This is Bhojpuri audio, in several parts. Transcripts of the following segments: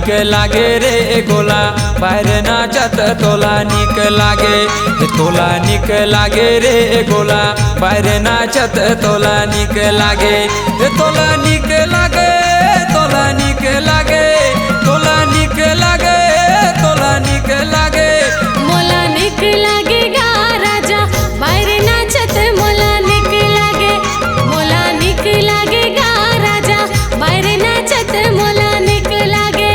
निक लागे रे गोला बाहर नाचत तोला निक लागे, तोला निक लागे रे गोला बाहर नाचत तोला निक लागे, तोला निक लागे, तोला निक लागे, तोला निक लागे, तोला निक लागे। मोला निक लागे गा राजा बाहर नाचत मोला निक लागे, मोला निक लागे गा राजा बाहर नाचत मोला निक लागे।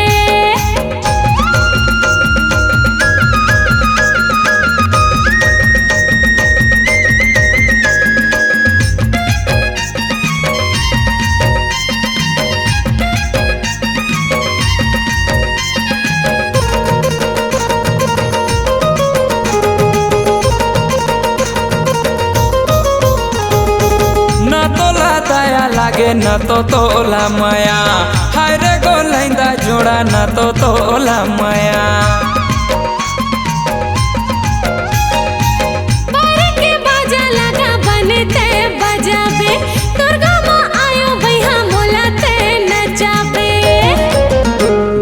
लागे न तो तोला माया हाय रे गोलैंदा जोड़ा न तो तोला माया। बारे के बाजा लगा बनते बजाबे दुर्गा माँ आयो भैया मोला ते नचाबे।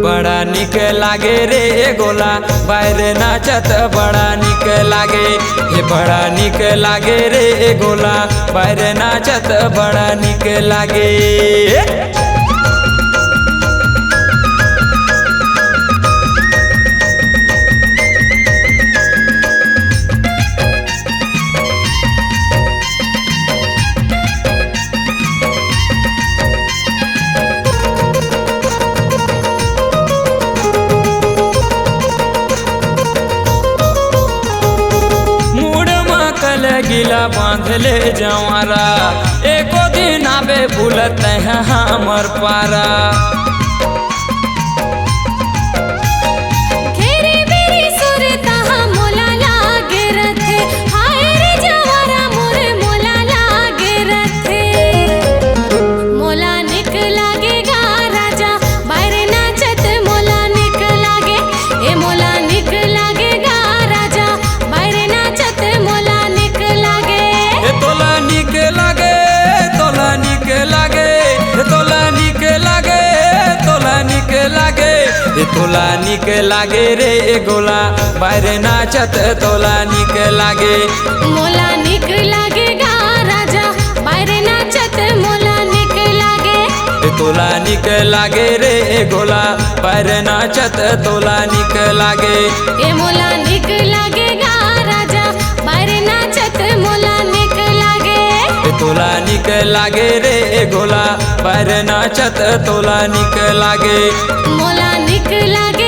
बड़ा निक लागे रे गोला बाहर नाचत बड़ा निक लागे, ये बड़ा निक लागे रे गोला बाहर नाचत बड़ा निक लागे। गिला बांध ले जवारा एको दिन आबे भूलत है हमर पारा। घेरे बेरी सुरता मोला लागे रथे हाय रे जवारा मोरे मोला लागे रथे। मोला निक लागे गा राजा बाहर नाचत मोला निक लागे, ए मोला निक लागे गा राजा बाहर नाचत मोला निक लागे। तोला निक लागे, तोला निक लागे, तोला निक लागे, तोला निक लागे, तोला निक लागे रे गोला बाहर नाचत तोला निक लागे। मोला निक लागे गा राजा बाहर नाचत मोला निक लागे, तोला निक लागे रे गोला बाहर नाचत तोला निक लागे। ए मोला निक लागे गा राजा बाहर नाचत मोला निक लागे, तोला निक लागे रे गोला बाहर नाचत तोला निक लागे। मोला निक लागे